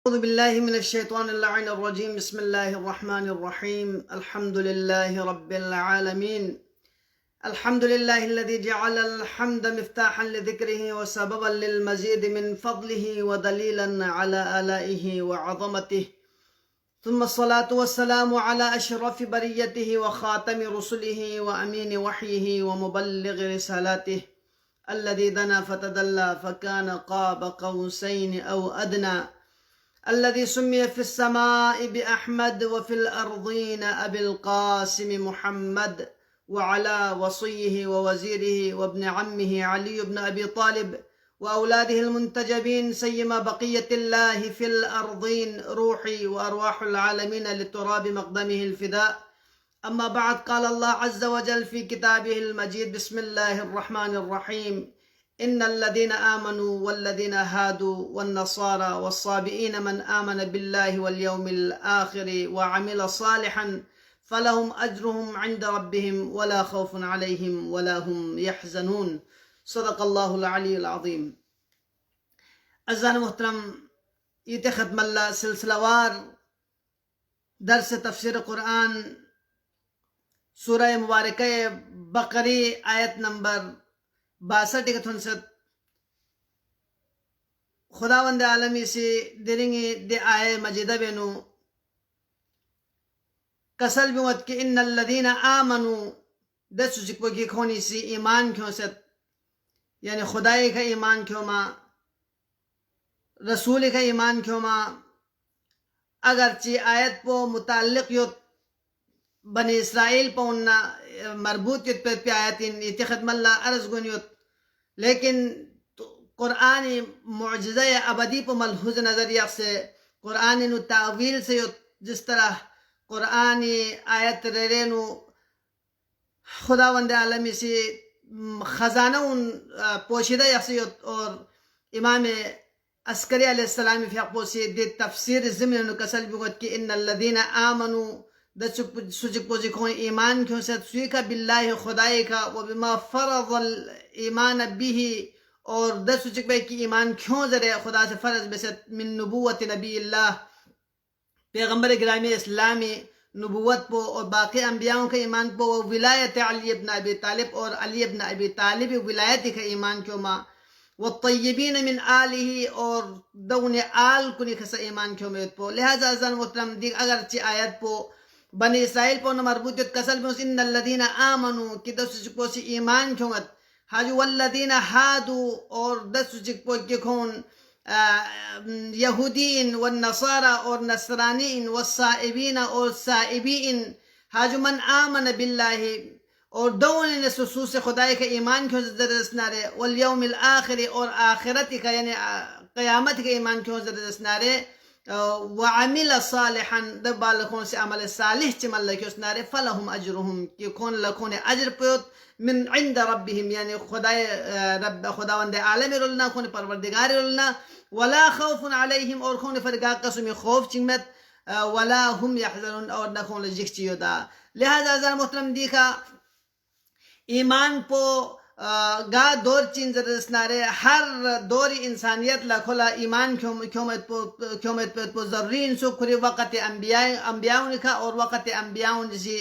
أعوذ بالله من الشيطان اللعين الرجيم. بسم الله الرحمن الرحيم. الحمد لله رب العالمين. الحمد لله الذي جعل الحمد مفتاحا لذكره وسببا للمزيد من فضله ودليلا على آلائه وعظمته، ثم الصلاة والسلام على أشرف بريته وخاتم رسله وأمين وحيه ومبلغ رسالاته، الذي دنا فتدلى فكان قاب قوسين أو أدنى، الذي سمي في السماء بأحمد وفي الأرضين أبي القاسم محمد، وعلى وصيه ووزيره وابن عمه علي بن أبي طالب وأولاده المنتجبين، سيما بقية الله في الأرضين، روحي وأرواح العالمين لتراب مقدمه الفداء. أما بعد، قال الله عز وجل في كتابه المجيد: بسم الله الرحمن الرحيم: إن الذين آمنوا والذين هادوا والنصارى والصابئين من آمن بالله واليوم الآخر وعمل صالحا فلهم أجرهم عند ربهم ولا خوف عليهم ولا هم يحزنون. صدق الله العلی العظیم. عزیزان محترم، یہ ختم اللہ سلسلہ وار درس تفسیر قرآن سورہ مبارکہ بقری آیت نمبر 62 خداوند عالمی سے درنگی دے آئے مجیدہ بینو کسل بیوت کہ ان الذین آمنوا دسو چکو کی کھونی سی ایمان کیوں ست، یعنی خدای کا ایمان کیوں ما، رسول کا ایمان کیوں ما، اگرچہ آیت پو متعلق یوت بنی اسرائیل پو اننا مربوط یوت پہ آیتین اتخد ملا عرض گون یوت، لیکن قرآن معجزہ ابدی پو ملحوظ نظریہ سے قرآن نو تعویل سے یوت، جس طرح قرآن آیت ریرینو خداوند عالمی سے خزانہ ان پوشیدہ یخصیت، اور امام عسکری علیہ السلام فی اقبو سے دے تفسیر زمین کسل بگوت کہ ان الذین آمنوا دا سجک پوزی کھون ایمان کیوں سے سویکا باللہ خدای کا، وبما فرض الایمان بھی، اور دا سجک بے کی ایمان کیوں ذرے خدا سے فرض بست من نبوت نبی اللہ، پیغمبر گرامی اسلامی نبوت پو اور باقی انبیاءوں کا ایمان پو، ولایت علی ابن ابی طالب اور علی ابن ابی طالب ولایت کا ایمان کیوں ما، والطیبین من آلہ اور دون آل کنی خسا ایمان کیوں میت پو. لہذا ازان محترم دیکھ اگرچہ آیت پو بنی اسرائیل پو مربوطیت کسل پو ان الذین آمنوا کی دس چکو سی ایمان کیوں مت، حاجو والذین ہادو اور دس چکو کی کھون یہودین والنصارى اور نصرانین والصائبین اور صائبین، حاجو من آمن باللہ اور دون نسوس خدای کا ایمان کیوں زدرس نارے، والیوم الآخر اور آخرت کا یعنی قیامت کا ایمان کیوں زدرس نارے، وعمل صالحا دبال کون سے عمل صالح چمل لکیوس نارے، فلہم اجرہم کی کون لکون اجر پیوت من عند ربهم یعنی خداوند عالم رلنا کون پروردگار رلنا، ولا خوف علیہم اور کون فرقا قسم خوف چنگمت، ولا هم یحزنون اور نہ کون لجک چیو دا. لہذا ازان محترم دیکھا ایمان پو گا دور چین زرسنارے ہر دور انسانیت لکھولا ایمان کیومت پو ضروری انسو کھری وقت انبیاؤن کا اور وقت انبیاؤن جسی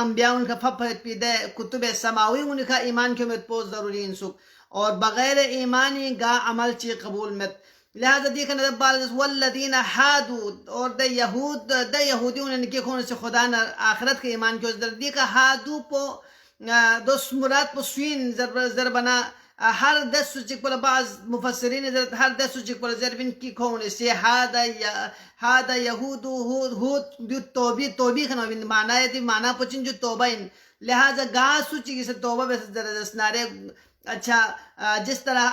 انبیاؤن کا پھپت پیدے کتب سماوی ان کا ایمان کیومت پو ضروری انسو، اور بغیر ایمانی گا عمل چی قبول مت. لہذا دیکھنا دبال والذین ہادو اور دا یہودیون ان کے کون سے خدا نا آخرت کے ایمان کیوں در دیکھا ہادو پو دوست مراد پو سوین ضربنا ہر دس سچک پر بعض مفسرین ہر دس سچک پر ضربن کی کون سے ہادا یہودو ہود توبی کھنا معنی ہے معنی پچن جو توبہ ان، لہذا گا سچی سے توبہ بے دس نارے. اچھا جس طرح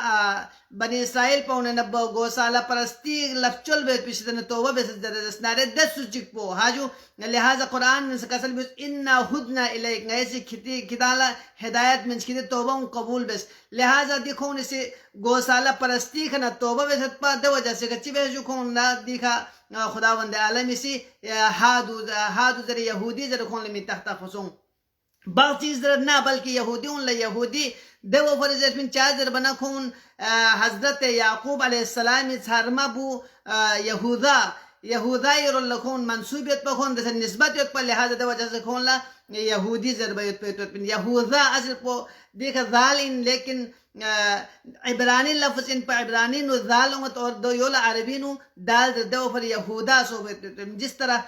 بنی اسرائیل پا انہیں نبا گوسالہ پرستی لفچل بیت پیشتے ہیں توبہ بے دس نارے دس سچک پو حاجو. لہذا قرآن سے کسل بیس انا ہدنا الیک ایسی کتالا ہدایت منچ کتے توبہ ان قبول بیس. لہذا دیکھو ان سے گوسالہ پرستی کھنا توبہ بے پا دو وجہ سے کچی بے جو کھون لا دیکھا خداوند عالمی سی ہادو ذر یہودی ذر کھون لمی تحت خسون. بعض چیز در نہ بلکہ یہودیون یہودی دیو فرز من چازر بنکون حضرت یعقوب علیہ السلام ثرما بو یہودا يرو لكون منسوبیت بخون دس نسبت یت پر لہذا دو وجہ سے کھون لا یہودی ضربیت پہ یہودا اصل پو دیکھ ذالین لیکن عبرانی لفظ ان پر عبرانی نو ذال امت اور دو یولا عربی نو دال دو پر یہودا سو جس طرح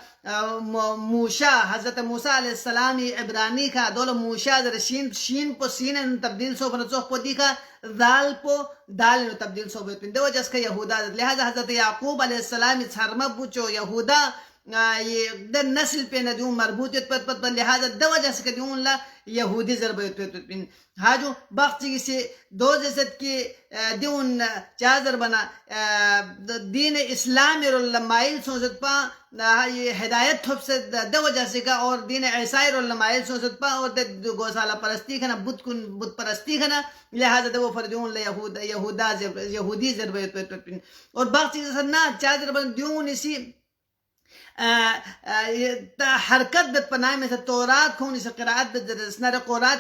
موشا حضرت موسیٰ علیہ السلام عبرانی کا دول موشا در شین پو سین تبدیل سو پر چوک پو دیکھا ذال پو دال نو تبدیل سو پر دو جس کا یہودا لہذا حضرت یعقوب علیہ السلام اتھرمہ بوچو یہودا یہ در نسل پہ ندیون مربوطیت پر لہذا دو وجہ سے دیون لا یہودی ضربیت پہ حاجو باقی سے دو جسد کی دیون چازر بنا دین اسلام رلمائل سوزت پا یہ ہدایت تھوپ سے دو وجہ سے کا اور دین عیسائی رلمائل سوزت پا اور گوسالہ پرستی کھنا بت پرستی کھنا لہذا دو فردیون لا یہودی ضربیت پہ اور باقی سے نا چازر بنا دیون اسی حرکت بد پناہ میں سے تورات کون اس قرآت بد درسنا رے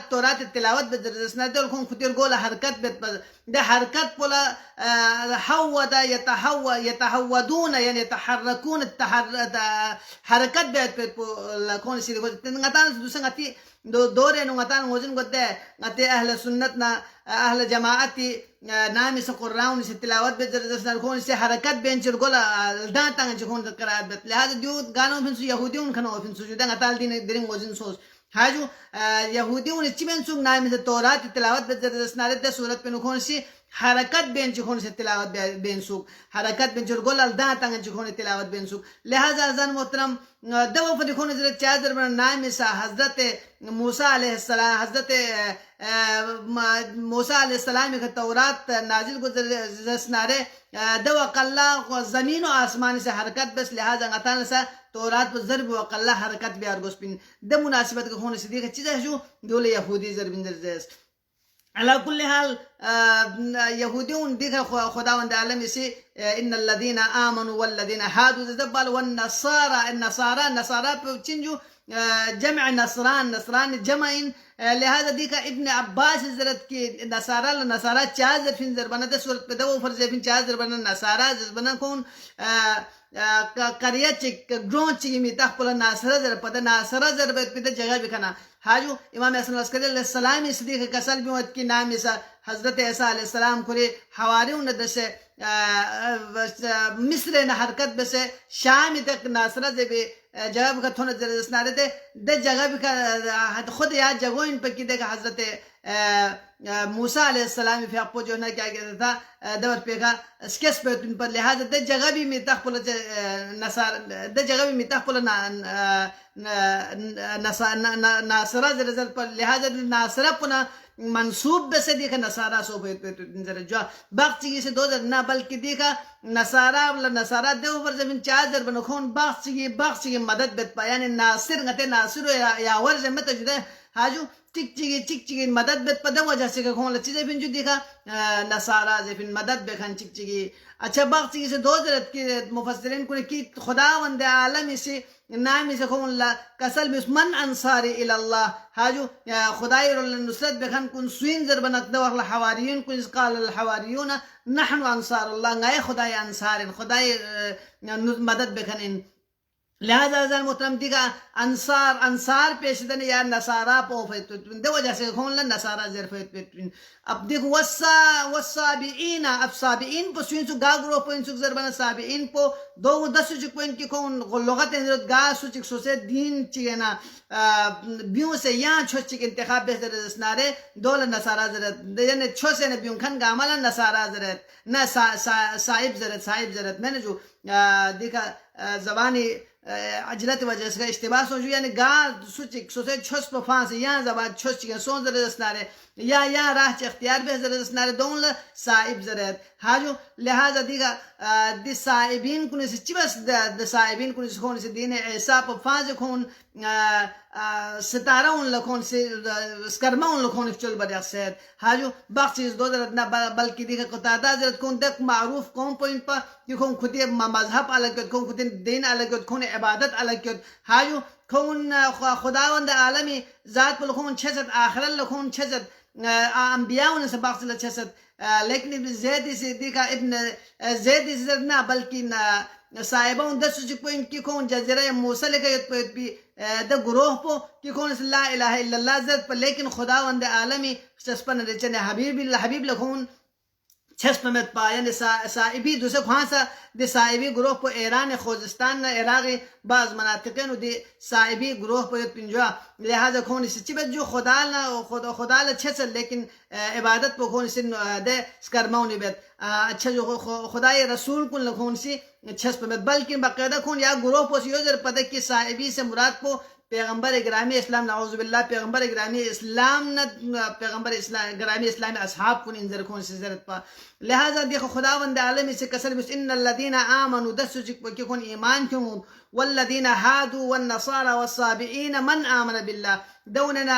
تورات تلاوت بد درسنا دے کون خطیر گولا حرکت بد ده حرکت پولا حود يتحودون يعني يتحركون حرکت بد پولا کون سی غتان دوسرا غتی دورے نو غتان وزن گدے غتی اہل سنت نا اہل جماعتی نامی سے قرآن سے تلاوت بد درسنا کون سے حرکت بینچر گولا دان تانگ کون قرآت بد لہذا دیو گانو فنسو یہودیون کھنو فنسو جو دان غتال دین درین وزن سوز حاجو یہودیون چمن سوگ نامی سے تورات تلاوت بد درسنا رد صورت پہ کون سی حرکت بین چکون سے تلاوت بین سوک حرکت بین چکون گول الدان تانگ چکون تلاوت بین سوک لہذا ازان محترم دو فدی خون حضرت چادر بن نام سا حضرت موسیٰ علیہ السلام حضرت موسیٰ علیہ السلام کا تورات نازل گزر سنارے دو اقلا زمین و آسمان سے حرکت بس لہذا غتان سا تورات پر ضرب و اقلا حرکت بیار گوش بین دو مناسبت کا خون سے دیکھا چیزیں جو دول یہودی ضرب درجیس على كل حال يهوديون ديك خداوند عالم يسي ان الذين امنوا والذين هادوا زبال والنصارى بتشنجو جمع نصران جمعين لهذا ديك ابن عباس زرت کی نصارى چازر فين زربنا ده صورت بدو فرض فين چازر بنا نصارى زبنا كون قرية چك گرون چي می تخپل ناصرہ زر پتہ ناصرہ زر پتہ جگہ بکنا حاجو امام حسن عسکری علیہ السلام صدیق کسل بیوت کی نام سا حضرت عیسیٰ علیہ السلام کھلے حواریون دسے مصر نہ حرکت بسے شام تک ناصرہ سے بھی جگہ بکا تھونا زرسنارے تھے دے جگہ بکا خود یاد جگوین پہ کی دیکھا حضرت موسیٰ علیہ السلام فی اپو جو ہے کیا کہتا تھا دور پہ کا سکیس پہ تن پر لہذا دے جگہ بھی میتاق پولا دے جگہ بھی میتاق پولا ناصرہ زرزل پر لہذا ناصرہ پنا منصوب بسے دیکھا نصارہ سو پہ جو باقی سے دو در نہ بلکہ دیکھا نصارہ دیو پر زمین چادر بنکھون باقی مدد بیت پا یعنی ناصر یا ورز مت جدے حاجو چک چکی مدد بیت پا دو وجہ سے کھون لچیزے پھن جو دیکھا نصارہ سے پھن مدد بکھن چک چکی اچھا باقی سے دو درت کی مفسرین کو کی خداوند عالمی سے نامی سے کھون اللہ کسل بس من انصاری الاللہ حاجو خدای رول نصرت بکھن کن سوین زر بنک دو اخلا حواریون کن اس قال الحواریون نحن انصار اللہ غای خدای انصارین خدای مدد بکھن لہذا ازال محترم دیکھا انصار پیش دن یا نصارہ پوفیت پتن دو وجہ سے کھون لن نصارہ زرفیت پتن اب دیکھو والسابعین اب سابعین پو سوین سو گاگرو پو انسو زربان سابعین پو دو دسو چک پو ان کی کھون لغت انزرت گا سو چک سو سے دین چکینا بیوں سے یہاں چھو چک انتخاب بہتر رسنارے دول نصارہ زرت یعنی چھو سے نبیوں کھن گامالا نصارہ زرت نا صاحب زرت میں نے جو دیکھا زبانی عجلت وجہ سے اشتباہ سوچو یعنی گا سوچک سوچے چھوس پا فانس یا زبان چھوس چکن سون زر رسنارے یا راہ چا اختیار بے زر رسنارے دون صاحب زرت حاجو لہذا دیگا دی صاحبین کنی سے چی بس دی صاحبین کنی سے کھون سے دین عیسیٰ پا فانس کھون ستارہ ان لکھون سے سکرمہ ان لکھون افچول بڑی اقصید حاجو باق چیز دو درت نا بلکہ دیکھا قطادہ زرت کون دک معروف کون پوائنٹ پا کہ کون خودی مذہب الگ کت کون خودی دین الگ کت کون عبادت الگ کت حاجو كون خداوند عالمي ذات لكون چست آخر لكون چست انبیاء نے سبق سے چست لیکن ابن زید سے دیکھا ابن زید سے نہ بلکہ صاحبون دس ان کی کون جزیرہ موصل کا یت پی د گروہ پو کی کون لا الہ الا اللہ ذات پر لیکن خداوند عالمی چسپن رچن حبیب لکھون چھس پمت پا یعنی صاحبی دوسرے خواہاں دے صاحبی گروہ پو ایران خوزستان عراقی بعض مناطقین دے صاحبی گروہ پو یت پنجوا لہذا کون سی چبت جو خدا چھس لیکن عبادت پو کون سی دے سکرمونی بیت اچھا جو خدای رسول کن لکھون سی چھس پمت بلکہ باقاعدہ کون یا گروہ پو سی یوزر پتہ کی صاحبی سے مراد پو پیغمبر گرامی اسلام نعوذ باللہ پیغمبر گرامی اسلام نہ پیغمبر گرامی اسلام اصحاب کن انذر کون سے زرت پا لہذا دیکھو خداوند عالمی سے کسر بس ان الذین آمنوا دسو کی کون ایمان کیوں والذین هادوا والنصارى والصابئین من آمن باللہ دوننا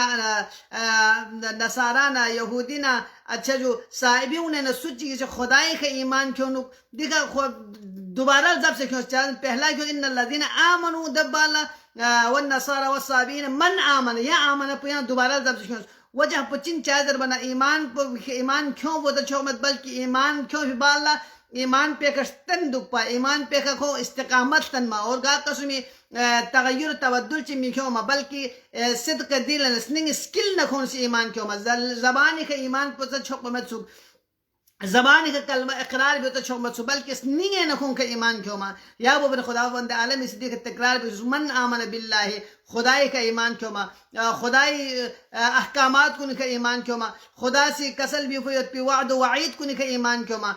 نصارانا یہودینا اچھا جو صاحبیوں نے سوچی کہ خدائی کا ایمان کیوں دیکھا دوبارہ ضبط سے کیوں پہلا کیوں ان الذین آمنوا دبالا والنصارى والصابئین من آمن یا آمن پہ دوبارہ ضبط سے کیوں وجہ پچن چادر بنا ایمان کیوں وہ چھومت بلکہ ایمان کیوں بھی بالا ایمان پہ کشتن دک پا ایمان پہ کھو استقامت تن ما اور گا قسمی تغیر تبدل چی می کیوں ما بلکہ صدق دل نسننگ سکل نکھون سی ایمان کیوں ما زبانی کا ایمان پہ چھومت سک زبانی کا کلمہ اقرار بھی تو چھومت سو بلکہ اس نیے نکھون کا ایمان کیوں ما یا وہ بن خداوند عالم اس دیکھ تکرار بھی من آمن باللہ خدای کا ایمان کیوں ما خدای احکامات کن کا ایمان کیوں ما خدا سے کسل بھی فیت پی وعد و وعید کن کا ایمان کیوں ما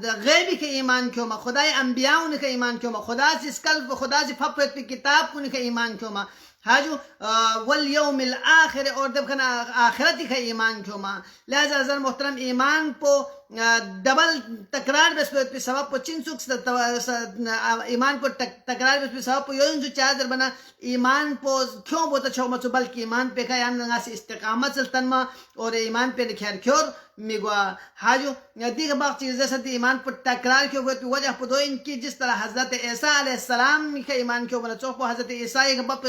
غیبی کا ایمان کیوں ما خدای انبیاء کا ایمان کیوں ما خدا سے اسکلب خدا سے پھپت پی کتاب کن کا ایمان کیوں ما حاجو والیوم الاخر اور دب کنا آخرتی کا ایمان کیوں ما لہذا حضر محترم ایمان پو ڈبل تکرار بس پہ سبب پو چن سوک ایمان پو تکرار بس پہ سبب پو یون جو چادر بنا ایمان پو کیوں بوتا چھو مچو بلکہ ایمان پہ کا یعنی ناسی استقامت سلطن ما اور ایمان پہ نکھیر کیور میگوا حاجو دیکھ باق چیز جیسا دی ایمان پر تکرار کیوں ہوئے تو وجہ پدو ان کی جس طرح حضرت عیسیٰ علیہ السلام کا ایمان کیوں بنا چوک پو حضرت عیسیٰ کا باپ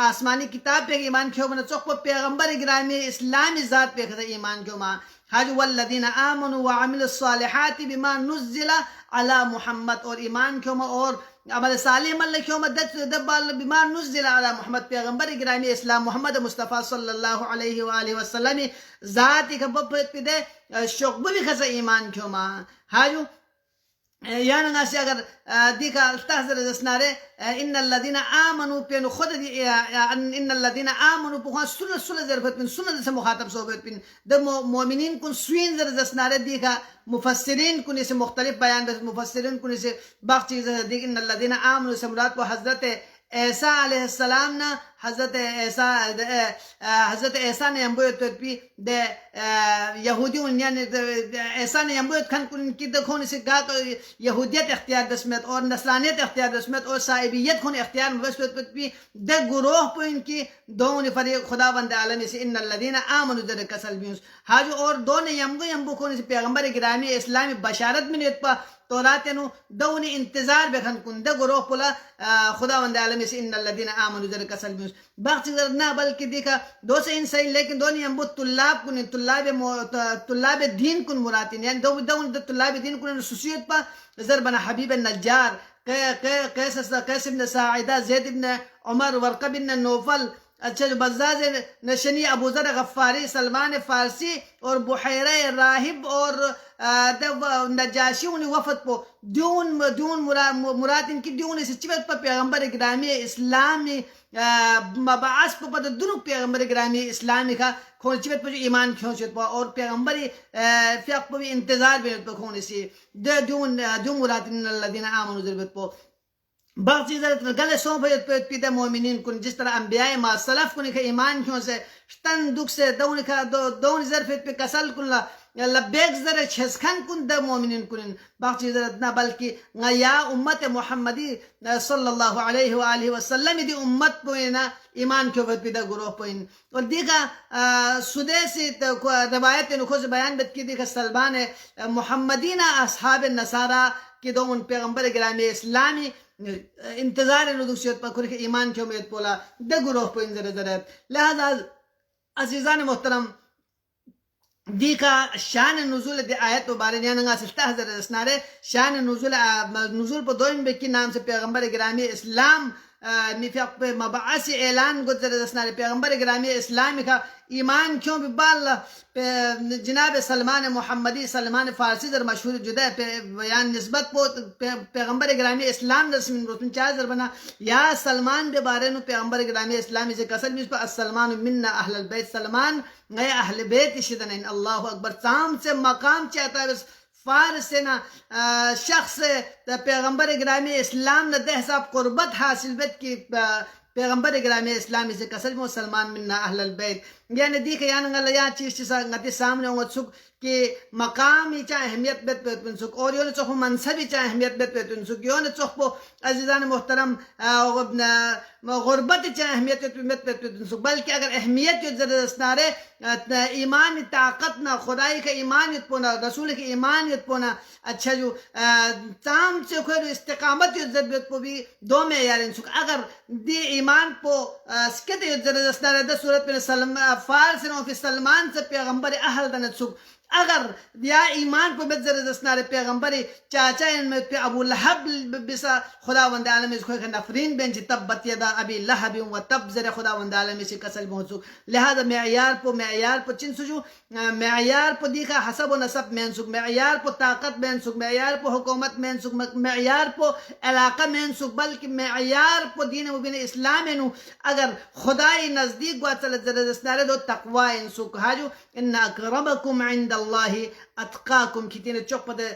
آسمانی کتاب پہ ایمان کیوں بنا چوک پو پیغمبر گرامی اسلامی ذات پہ ایمان کیوں ما حاجو والذین آمنوا وعملوا الصالحات بما نزل علی محمد اور ایمان کیوں ما اور عمل صالح مل کیوں مدد دبال بما نزل علی محمد پیغمبر گرامی اسلام محمد مصطفیٰ صلی اللہ علیہ وآلہ وسلم ذاتی کا بپت پی دے شغبلی خسا ایمان کیوں ما حاجو یعنی ناسی اگر دیکھا تحضر دسنارے ان الذین آمنوا پین خود دی ان الذین آمنوا پوہاں سنت ذرفت پین سنت سے مخاطب صحبت پین دا مومنین کن سوین ذر دسنارے دیکھا مفسرین کن اسے مختلف بیان بس مفسرین کن اسے باق چیز دیکھ ان الذین آمنوا سے مراد کو حضرت عیسیٰ علیہ السلام نا حضرت عیسیٰ نے امبویت پی دے یہودیون یعنی عیسیٰ نے امبویت کھن کن کی دکھون اسے گا تو یہودیت اختیار دسمت اور نصرانیت اختیار دسمت اور صاحبیت کھون اختیار مبسویت پی دے گروہ پو ان کی دون فریق خداوند عالمی سے ان الذین آمنوا در کسل بیونس حاجو اور دون یمبو کھون اسے پیغمبر گرامی اسلامی بشارت منیت پا تورات نو دونی انتظار بکھن کن دے گروہ پلا خداوند عالمی سے ان الذین آمنوا در کسل بیونس باقی ذر نہ بلکہ دیکھا دو سے ان صحیح لیکن دونی ہم طلاب کن طلاب دین کن مراتین یعنی دون طلاب دین کن سوسیت پا ذر بنا حبیب النجار قیس ابن ساعدہ زید ابن عمر ورقہ بن نوفل اچھا جو بزاز نشنی ابو ذر غفاری سلمان فارسی اور بحیرہ راہب اور نجاشیون وفد پو دیون مراد ان کی دیون اسے چیوت پا پیغمبر گرامی اسلامی مبعث پا پتا دنو پیغمبر گرامی اسلامی کا کھون چیوت پا جو ایمان کھون چیوت پا اور پیغمبری فیق پا بھی انتظار بینت پا کھون اسی دیون مراد ان الذین آمنوا ضربت پا بعض چیزیں گلے سون پیدا مومنین کن جس طرح انبیاء ما سلف کن کہ ایمان کیوں سے تن دکھ سے دون ظرفت پہ کسل کن لبیک ذرے چھسکن کن دا مومنین کن بعض چیزیں نہ بلکہ یا امت محمدی صلی اللہ علیہ وآلہ وسلم دی امت پوئینا ایمان کیوں بہت پیدا گروہ پوئین اور دیکھا سدیسی روایت نخوز بیان بت کی دیکھا سلمان محمدین اصحاب النصارہ کہ دومن پیغمبر گرامی اسلامی انتظار ندوشیت پا کھر ایمان کی امید پولا دے گروہ پو انزر زرد لہذا عزیزان محترم دی کا شان نزول دی آیت مبارک یعنی نگا سلطہ حضر اسنارے شان نزول پا دوئن بکی نام سے پیغمبر گرامی اسلام نفاق پہ مبعث اعلان گزر اسنارے پیغمبر گرامی اسلامی کا ایمان کیوں بھی بال جناب سلمان محمدی سلمان فارسی در مشہور جدہ بیان نسبت پو پیغمبر گرامی اسلام رسم رسم چاہر بنا یا سلمان بے بارے نو پیغمبر گرامی اسلامی سے کسل میز پا السلمان مننا اہل البیت سلمان غیر اہل بیت شدن اللہ اکبر تام سے مقام چاہتا ہے فارس سے نا شخص پیغمبر گرامی اسلام نہ دہ صاحب قربت حاصل بیت کی پیغمبر گرامی اسلامی سے کسل مسلمان مننا اہل البیت یعنی دیکھ یعنی اللہ یا چیز چیزا نتی سامنے ہوں سک کہ مقامی چاہ اہمیت بیت بیتن سک اور یون چوخ منصبی چاہ اہمیت بیت بیتن سک یون چوخ پو عزیزان محترم غربت چاہ اہمیت بیت بیتن سک بلکہ اگر اہمیت یو زردست نارے ایمان طاقت نہ خدای کا ایمان یت پونا رسول کا ایمان یت پونا اچھا جو تام سے کوئی استقامت یو زردت پو بھی دو میں یارن سک اگر دی ایمان پو سکت یو زردست نارے دا صورت میں فارس نو فی سلمان سے پیغمبر اہل دنت سک اگر یا ایمان پہ مدزر دسنار پیغمبری چاچا ان میں پہ ابو لہب بسا خداوند عالم اس کوئی نفرین بین چی تبت یدا ابی لہب و تب زر خداوند عالم اسی کسل محسوک لہذا معیار پہ چن سجو معیار پہ دیکھا حسب و نصب مین سک معیار پہ طاقت مین سک معیار پہ حکومت مین سک معیار پہ علاقہ مین سک بلکہ معیار پہ دین مبین اسلام انو اگر خدای نزدیک گوا چلت زر دسنار دو تقوی ان سک حاجو ان اقربکم عند اللہ اتقاکم کی تین چوک پتے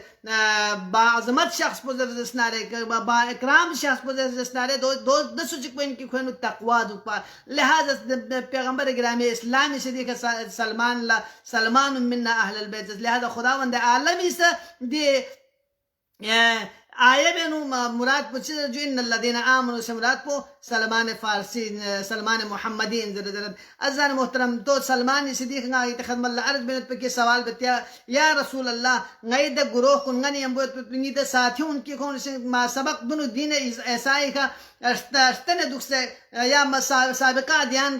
با عظمت شخص پوزر دسنارے با اکرام شخص پوزر دسنارے دسو چک پہ ان کی خوینو تقوی دو پا لہذا پیغمبر گرامی اسلامی سے دیکھا سلمان مننا اہل البیت لہذا خداوند عالمی سے دی آئے بینو مراد پوچھے جو ان الذین آمنوا سے مراد پو سلمان فارسی سلمان محمدی ازان محترم تو سلمان صدیق ناگی تخدم اللہ عرض بینت پہ کی سوال بتیا یا رسول اللہ نائی دا گروہ کن غنی امبوت پنگی دا ساتھیوں ان کی کون سے ما سبق بنو دین ایسائی کا اشتن دکھ سے یا سابقہ دیان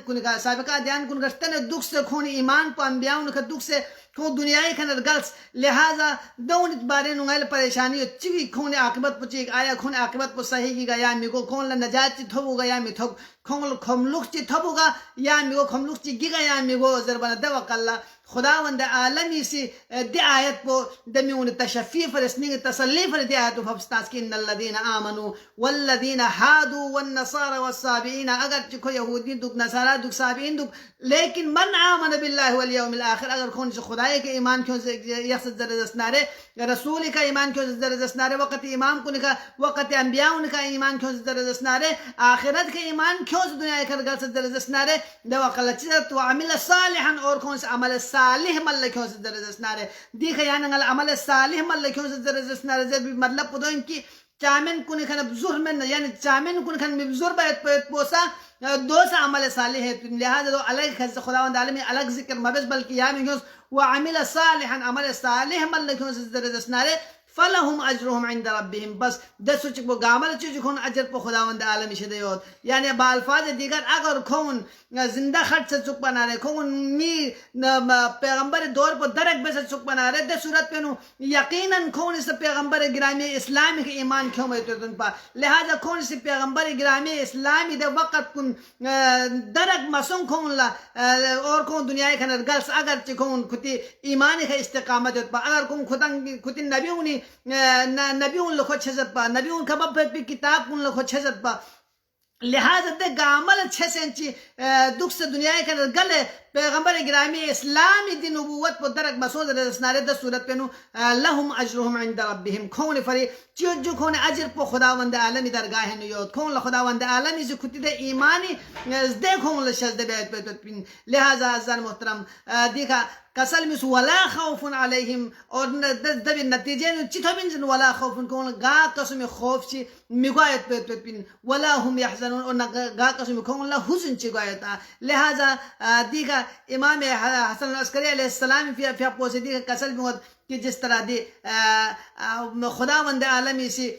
کن اشتن دکھ سے کھون ایمان پا انبیاؤن کا دکھ سے کون دنیای کھنر گلس لہذا دون اتبارے نوغیل پریشانی چوی کھون عاقبت پو چیک آیا کھون عاقبت پو صحیح کی گا یا میگو کھون لنجات چی تھوبو گا یا می تھوب کھون کھملوخ چی تھوبو گا یا میگو کھملوخ چی گی گا یا میگو ضربان دوق اللہ خداوند عالمی سی دی آیت پو دمیون تشفی فرسنگ تسلی فر دی آیتو فبستاس کی ان الذین آمنوا والذین حادوا والنصارى والصابئین اگر چکو یہودین دوک نصارہ دوک صابئین دوک لیکن من آمن باللہ والیوم الاخر اگر کھون سے خدای کے ایمان کیوں سے یخصد زردست نارے رسول کا ایمان کیوں سے زردست نارے وقت امام کو نکا وقت انبیاء کا ایمان کیوں سے زردست نارے آخرت کے ایمان کیوں سے دنیا کر گل سے زردست نارے دو وقت چیزت وعمل صالحا اور کون سے عمل صالح مل کیوں سے زردست نارے دیکھا یعنی عمل صالح مل کیوں سے زردست نارے زر بھی مطلب پدو ان کی چامن کن کھن بزر من یعنی چامن کن کھن بزر بیت پوسا دو سا عمل صالح ہے لہذا دو الگ خداوند عالمی الگ ذکر مبس بلکہ یعنی کیوں وعمل صالحا عمل صالح مل کیوں سے زردست نارے فلهم اجرهم عند ربهم بس دسو چک بو گامل چیز کون اجر پو خداوند عالمی شده یود یعنی با الفاظ دیگر اگر کون زندہ خط سے چک بنا رہے کون می پیغمبر دور پو درک بے سے چک بنا رہے دے صورت پہ نو یقینا کون اس پیغمبر گرامی اسلامی کے ایمان کیوں بیتو تن پا لہذا کون اس پیغمبر گرامی اسلامی دے وقت کن درک مسون کون لا اور کون دنیا کھنر گلس اگر چکون کتی ایمانی کا استقامت پا اگر کون کتی نبیونی نبیون لکھو چھزت پا نبیون کباب پی کتاب کن لکھو چھزت پا لہذا دے گامل چھسنچی دکھ سے دنیا کے گلے پیغمبر گرامی اسلامی دی نبوت پو درک مسود رسنارے دا صورت پینو لهم اجرهم عند ربهم کون فری چیز جو کون اجر پو خداوند عالمی درگاہ نیوت کون خداوند عالمی سے کتی دے ایمانی دے کون لشز دے بیت بیت پین لہذا عزیزان محترم دیکھا کسل مس ولا خوف علیہم اور دبی نتیجے چتھو بن ولا خوف کون گا قسم خوف چی میگایت بیت پین ولا هم يحزنون اور گا قسم کون لا حزن چی گایتا لہذا دیکھا امام حسن العسکری علیہ السلام فی پوسیدی کا کسل موت کہ جس طرح دی خداوند عالمی سی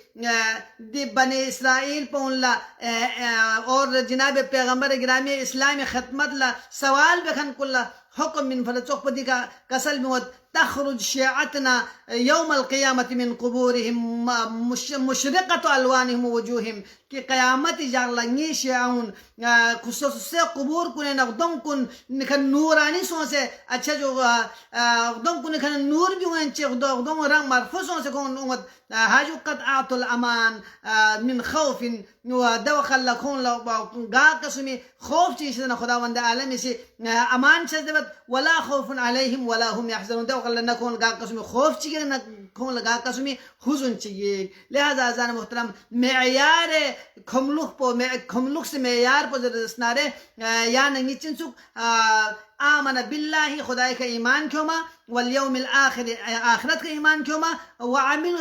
دی بنی اسرائیل پہ اللہ اور جناب پیغمبر گرامی اسلام خدمت لا سوال بکھن کلا حکم من فرچوک پدی کا کسل موت تخرج شیعتنا یوم القیامت من قبورهم مشرقت الوانهم وجوہم کہ قیامت جاگ لنگی شیعون خصوص سے قبور کنے نقدم کن نکھن نورانی سو سے اچھا جو اقدم کن نکھن نور بھی ہوئے انچے اقدم رنگ مرفوع سو سے کون امت حاجو قطعات الامان من خوف ودوخ اللہ کون گا قسمی خوف چیزنا خداوند عالمی سے امان شدت ولا خوف علیہم ولا هم يحزنون دوخ اللہ نکون گا قسمی خوف چیئے نکون لگا قسمی حزن چیئے لہذا ازان محترم معیار کھملوک سے معیار پہ زردستنارے یا ننگی چنسوک آمن باللہ خدای کا ایمان کیوں ما والیوم الاخر آخرت کا ایمان کیوں ما وعمل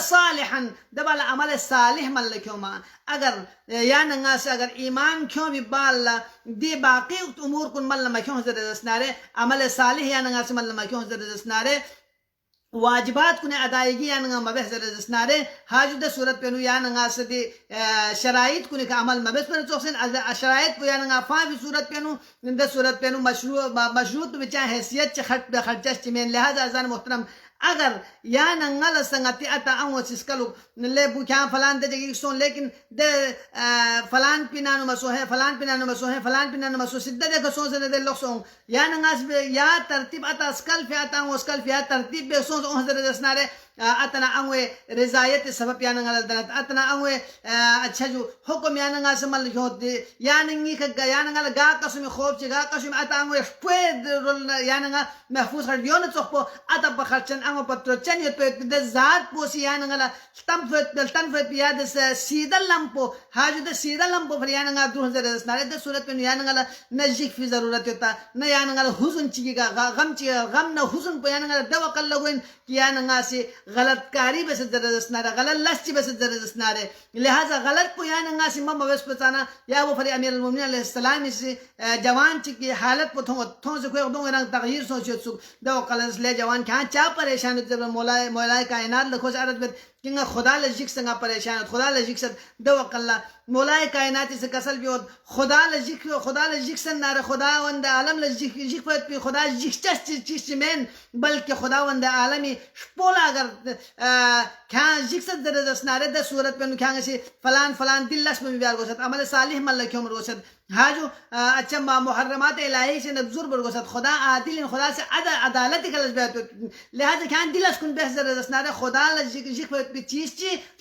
صالحا دبالا عمل صالح مل کیوں ما اگر یا ننگا سے اگر ایمان کیوں بھی بالا دی باقی امور کن ملما کیوں زردستنارے عمل صالح یا ننگا سے ملما کیوں زردستنارے واجبات کنے ادائیگی یا نگا مبہ زردستنارے حاجد صورت پینو یا نگا سدی شرائط کنے کا عمل مبہ پر چوکسن شرائط کو یا نگا فاوی صورت پینو نندہ صورت پینو مشروط بچا حیثیت چی خرچش چی مین لہذا ازان محترم اگر یا ننگل سنگتی اتا انو سسکلو لے بوکیان فلان دے جگی سون لیکن دے فلان پینانو مسو ہے فلان پینانو مسو ہے فلان پینانو مسو سدہ دے کسون سے دے لوگ سون یا ننگاس بے یا ترتیب اتا اسکل فی اتا انو اسکل فی اتا ترتیب بے سون سے احضر دسنارے اتنا انوے رضایت سبب یا ننگل دنت اتنا انوے اچھا جو حکم یا ننگا سے مل ہوت دے یا ننگی کا یا ننگل گا قسم خوف چی گا قسم اتا انوے شپوید یا ننگا محفوظ خرد یون چوک پو اتا بخرچن انو پتر چن یت پو دے ذات پوسی یا ننگل تن فت یا دے سیدل لمپو حاجو دے سیدل لمپو پر یا ننگا دو حضر دسنارے دے صورت پہ یا ننگل نجیک فی ضرورت ہوتا نہ یا ننگل حزن چی گا غم چی غم نہ حزن پو یا ننگل دوقل لگوین کہ یا ننگا سے غلط کاری بس زردستنارے غلط لسچی بس زردستنارے لہذا غلط کو یا ننگا سی مم بس پتانا یا وہ فری امیر المومنین علیہ السلام سے جوان چی کی حالت پہ تھون سے کوئی اقدوں رنگ تغییر سوچت سک دو قلنس لے جوان کہاں چاہ پریشان مولائے کائنات لکھو سے عرض بیت کہ خدا لجک سنگا پریشان خدا لجک سن دو قلہ مولائے کائناتی سے کسل بھی ہوت خدا لجک سن نار خدا وند عالم لجک پویت پی خدا جک چیز چمین بلکہ خدا وند عالمی شپولا اگر کھاں جک سن دردست نارے دے صورت پہ کھاں گسی فلان دل لس میں بیار گوشت عمل صالح مل لکی عمر گوشت حاجو اچھا محرمات الہی سے نبزور برگوشت خدا عادل خدا سے عدالتی کلس بیت لہذا کھاں دلس کن بحث دردست نارے خدا لجک پویت پی چیز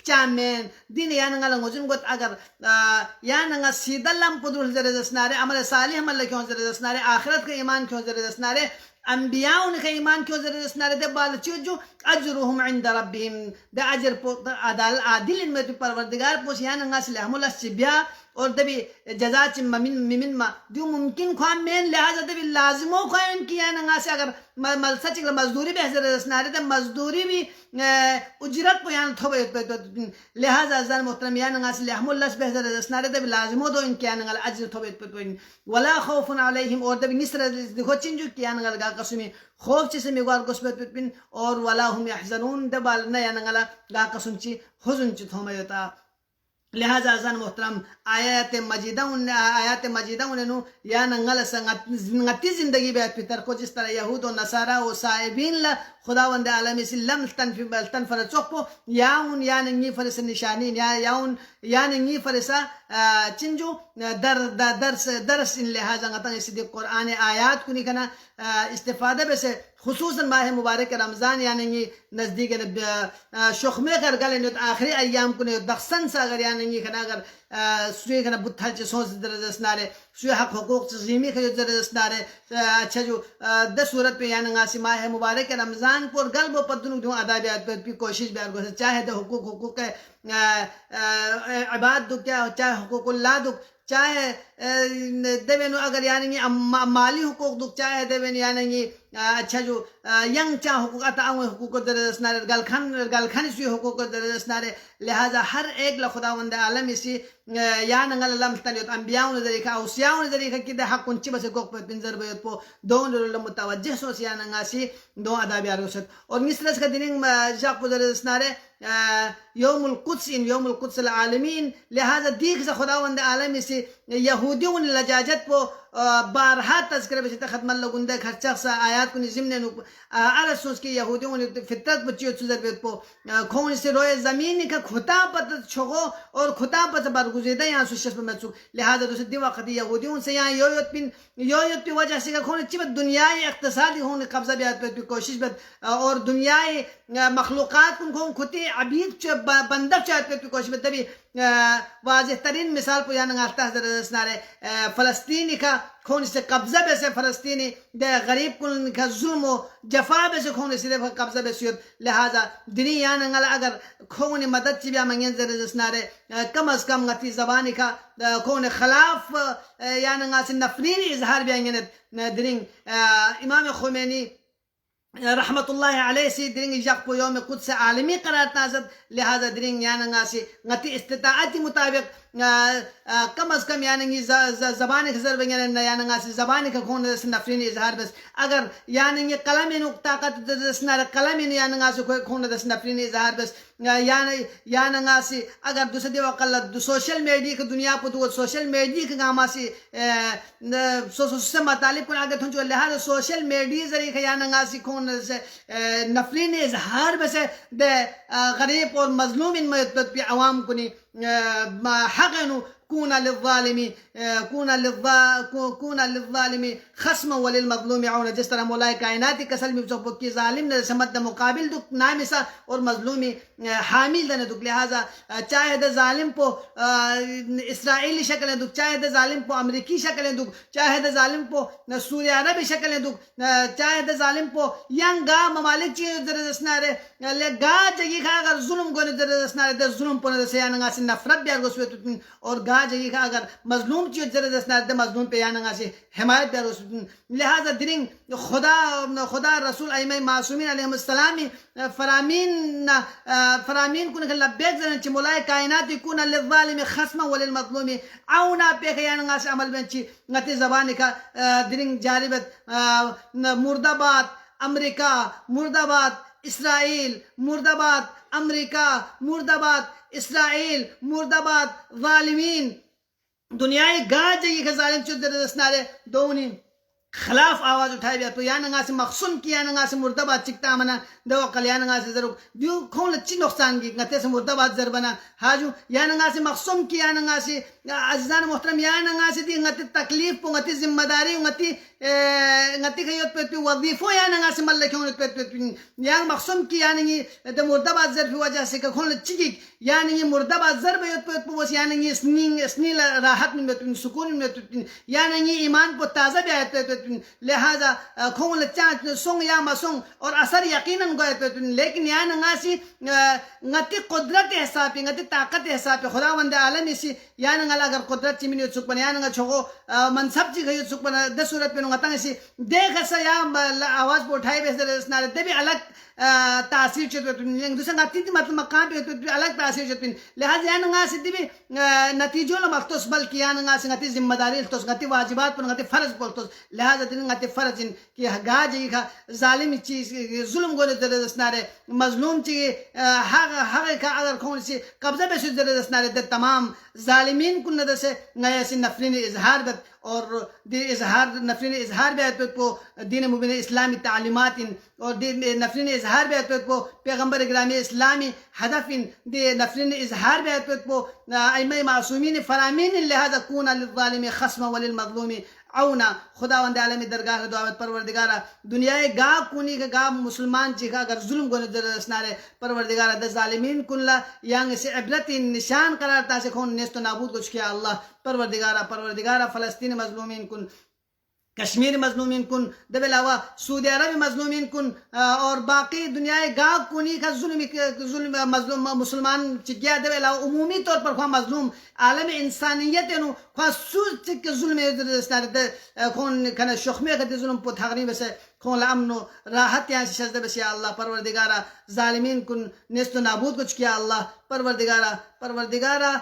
چامین دین یا ننگا لنگوزن گوت اگر یا ننگا سیدلم پدر زردستنارے عمل صالح مل کیوں زردستنارے آخرت کا ایمان کیوں زردستنارے انبیاء ان کا ایمان کیوں زردستنارے دے بالچیو جو اجرهم عند ربهم دے اجر عادل ان میں پروردگار پوس یا ننگا سلحم اللہ چبیا اور دبی جزا چی ممن ما دیو ممکن خواہ مین لہذا دبی لازموں خواہ ان کی یا ننگا سے اگر سچ مزدوری بھی حضر رسنارے دے مزدوری بھی اجرت پو یعنی تھو لہذا ازان محترم یا ننگا سے لحم اللہ سے بحضر رسنارے دے لازموں دو ان کی یا ننگا اجر تھو ولا خوف علیہم اور دبی نصر دکھو چنجو کی یا ننگا گا قسمی خوف چی سے میگوار گسبت پن اور ولا هم یحزنون دبالنا یا ننگا گا قسم چی حزن چی تھو میتا لہذا ازان محترم آیات مجیدہ انہوں یا ننگل سنگتی زندگی بیت پیتر کو جس طرح یہود و نصارہ و صائبین لا خداوند عالمی سے لم تنفر چوکو یا ان یا ننگی فرس نشانین یا ننگی فرسا چنجو درس ان لہذا غطن اسی دی قرآن آیات کو نکنا استفادہ بسے خصوصاً ماہ مبارک رمضان یعنی نزدیک شخمے کر گلے آخری ایام کو دخسن سا اگر یعنی کنا اگر سوی کنا بتھل چی سوز درجس نارے سوی حق حقوق چی زیمی کے درجس نارے اچھا جو 10 صورت پہ یعنی غاسی ماہ مبارک رمضان پر قلب و پدنو دوں ادا بیاد پہ کوشش بیاد گو چاہے دے حقوق عباد دو کیا چاہے حقوق اللہ دو چاہے دیوینو اگر یعنی مالی حقوق دو چاہے دیوینو یعنی اچھا جو ینگ چا حقوق تعاون حقوق درسنار گلخن سی حقوق درسنار لہذا ہر ایک لخداوند عالم اسی یا ننگل اللہ مستلیت انبیاؤن ذریعہ اوسیاؤن ذریعہ کی دے حق کنچی بس گوک پر پنزر بیت پو دون رول متوجہ سو سیا ننگاسی دو ادابی آرگوست اور مثلس کا دنگ جاق پو درسنار یوم القدس ان یوم القدس العالمین لہذا دیکھ سے خداوند عالم سے یہودیوں نے لجاجت پو بارہا تذکرہ بچتا ختم اللہ گندہ ہر شخص آیات کو ضمن ارسوس کی یہودیوں نے فطرت بچیو چیزر بیت پو کھون سے روئے زمین کا کھتا پت چھگو اور کھتا پت برگزیدہ یہاں سوشش پر مچو لہذا دوسرے دی وقت یہودیوں سے یہاں یویت پی وجہ سے کھون چی بت دنیای اقتصادی ہون قبضہ بیات پی کوشش بت اور دنیای مخلوقات کھون کھتی عبید بندب چاہت پی کوشش بت تبھی واضح ترین مثال پو یہاں نگاہتا حضرت سنارے فلسطینی کا کھون سے قبضہ بے سے فلسطینی دے غریب کن کا ظلم و جفا بے سے کھون سے دے قبضہ بے سیود لہذا دنی یا ننگل اگر کھون مدد چی بیا منگین زرد سنارے کم از کم غتی زبانی کا کھون خلاف یا ننگل سے نفرین اظہار بیانگینت درنگ امام خمینی رحمت اللہ علیہ سے درنگ یق پو یوم قدس عالمی قرار تازد لہذا درنگ یاننگا سے غتی استطاعتی مطابق کم از کم یعنی زبانی کا ضرب یعنی سے زبانی کا کھون نفرین اظہار بس اگر یعنی قلم طاقت دسنا قلم یعنی سے کھون نفرین اظہار بس یعنی سے اگر دوسرے وقت سوشل میڈیا کی دنیا پہ تو سوشل میڈیا کے گاما سے مطالب کن اگر تھنچو لہذا سوشل میڈیا ذریعے یعنی سے کھون نفرین اظہار بس دے غریب اور مظلوم ان میں عوام کنی حقنو كون للظالم خصما وللمظلوم عونا جس طرح مولا کائناتی کسل میں چوپک کی ظالم نے سمت مقابل دک نامسا اور مظلومی حامل دنے دک لہذا چاہے دا ظالم پو اسرائیلی شکلیں دک چاہے دا ظالم پو امریکی شکلیں دک چاہے دا ظالم پو سوری عربی شکلیں دک چاہے دا ظالم پو ینگ گا ممالک چیز در دسنارے گا جگی کھا اگر ظلم گونے در دسنارے در ظلم پونے دسیاننگا سے نفرت بیار گو سویتو اور گا جگی کا اگر مظلوم چیز زرد اسناد دے مظلوم پہ یاننگا سے حمایت بیار رسول لہذا درنگ خدا رسول ائمہ معصومین علیہ السلامی فرامین کن لبیک زرن چی مولای کائنات کون للظالم خصما وللمظلوم عونا پہ یاننگا سے عمل بین چی غتی زبانی کا درنگ جاربت مردباد امریکہ مردباد اسرائیل مردباد امریکہ مردباد اسرائیل مردباد ظالمین دنیای گاہ جگی کہ ظالم چود در دسنارے دونی خلاف آواز اٹھائی بیا تو یاننگا سے مخصوم کی یاننگا سے مردباد چکتا منا دو قل یاننگا سے ضرور دیو کھون لچی نقصان کی نتے سے مردباد ضربنا حاجو یاننگا سے مخصوم کی یاننگا سے عزیزان محترم یاننگا سے دی نتی تکلیف پو نتی ذمہ داری نتی خیوت پہ وظیفو یاننگا سے ملکیون پہ یان مخصوم کی یاننگی دا مردباد ضرب وجہ سے کھون لچی کی یاننگی مردباد ضرب یوت پہ پوس یاننگی اسنی راحت من بیتون سکون من بیتون یاننگی ایمان پو تازہ بھی آیت پہ لہذا کھون لچان سونگ یا مسونگ اور اثر یقیناً گوئے پہ لیکن یاننگا سی نتی قدرت حسابی نتی طاقت حسابی خداوند عالمی سی یاننگا اگر قدرت چی منی اتسک پنا یاننگا چھوگو منصب چی گئی اتسک پنا دس صورت پہ نگتاں سی دیکھ ایسا یا آواز پہ اٹھائی بیسے رسنارے دے بھی الگ تاثیر چیت ہوتی دوسرا نتی تی مطلب مقام پہ ہوتی الگ تاثیر چیت ہوتی لہذا یاننگا سی دی بھی نتیجو لمختوس بلکی یاننگا سی نتی ذمہ داری لتوس نتی واجبات پر نتی فرض پلتوس لہذا دی نتی فرض ان کی گا جی کا ظالم چیز ظلم گونے در دسنارے مظلوم چی حق کا اگر کھون سی قبضہ بے سوچ در دسنارے در تمام ظالمین کن ندر سے نیا سی نفرین اظہار بت اور نفرین اظہار بیت کو دین مبین اسلامی تعلیمات اور نفرین اظہار بیت کو پیغمبر گرامی اسلامی ہدف نفرین اظہار بیت کو ائمہ معصومین فرامین لہذا کون للظالم خصما وللمظلوم عونا خداوند عالمی درگاہ دعوت پروردگارہ دنیای گاہ کونی کا گاہ مسلمان چیخا اگر ظلم گونے در اسنارے پروردگارہ دا ظالمین کن لا یانگ سے عبرتی نشان قرار تا سے کھون نیست و نابود کچھ کیا اللہ پروردگارہ فلسطین مظلومین کن کشمیر مظلومین کن دب علاوہ سعودی عرب مظلومین کن اور باقی دنیای گاہ کونی کا ظلم مظلوم مسلمان چکیا دب علاوہ عمومی طور پر خواہ مظلوم عالم انسانیت انو خواہ سوچ چک ظلم کون کنا شخمی کا ظلم پو تھاغنی بسے کھون امن و راحت یہاں سے شزدہ بس یا اللہ پروردگارہ ظالمین کن نیست و نابود کچھ کیا اللہ پروردگارہ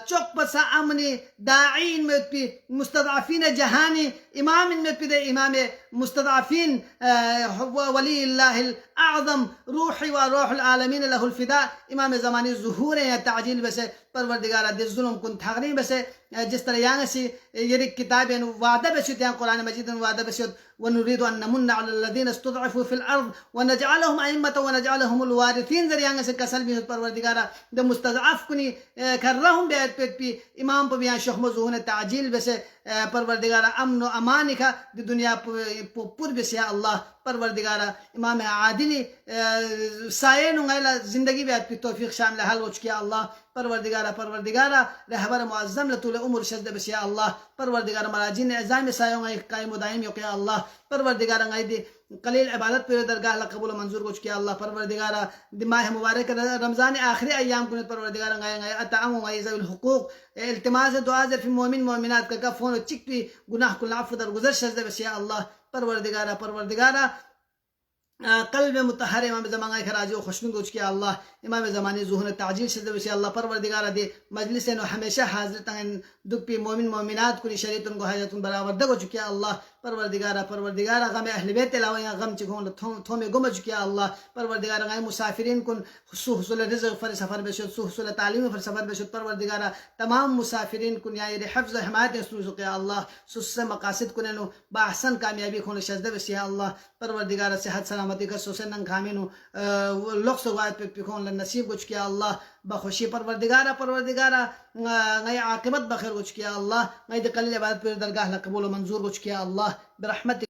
چوک پسا امنی داعین میں پی مستضعفین جہانی امام میں پی دے امام مستضعفین ولی اللہ الاعظم روحی و روح العالمین له الفداء امام زمانی ظہور یا تعجیل بسے پروردگارہ دے ظلم کن تھاغرین بسے جس طرح یہاں سے یہ کتاب وعدہ بسیت یہاں قرآن مجید وعدہ بسیت ونريد أن نمن على الذين استضعفوا في الأرض ونجعلهم أئمة ونجعلهم الوارثين ذریعہ سے کسل بھی پروردگارہ دے مستضعف کنی کر رہا ہوں بیعت پیت پی امام پہ بیان شخم و ظہون تعجیل بسے پروردگارہ امن و امان کا دی دنیا پر بسے یا اللہ پروردگارہ امام عادلی سائن غیلہ زندگی بیعت پی توفیق شامل حل ہو چکیا اللہ پروردگارہ رہبر معظم لطول عمر شد بسے یا اللہ پروردگارہ مراجین اعظام سائن غیل قائم و دائم یقیا اللہ پروردگارہ غیل دی قلیل عبادت پر درگاہ اللہ قبول و منظور کو چکیا اللہ پروردگارہ دی ماہ مبارک رمضان آخری ایام کنت پروردگارہ غیل اتعام غیل ذوی الحقوق التماس دعا ظرف مومن مومنات کا فون و چکتی گناہ کل عفو در گزر شد بس یا اللہ پروردگارہ قلب متحر امام زمانہ خراجی و خوشنود کو چکیا اللہ امام زمانی ظہور تعجیل شد بس یا اللہ پروردگارہ دی مجلس نو ہمیشہ حاضر تن دک پی مومن مومنات کو شریعتن کو حاجتن برابر دگو چکیا اللہ پروردگارہ غم اہل بیت علاوہ یا غم چکون تھومے گم چکیا اللہ پروردگارہ غم مسافرین کن سو حصول رزق فر سفر بشد سو حصول تعلیم فر سفر بشد پروردگارہ تمام مسافرین کن یا حفظ و حمایت سو چکیا اللہ سس مقاصد کننو باحسن کامیابی کھون شزدہ بس یا اللہ پروردگارہ صحت سلامتی کا سوسنن کھامینو لقص وغایت پہ پکھون لنصیب کچھ کیا اللہ بخوشی پروردگارہ غی عاقبت بخیر کچھ کیا اللہ غی دقلیل عبادت پر درگاہ قبول و منظور کچھ کیا اللہ برحمت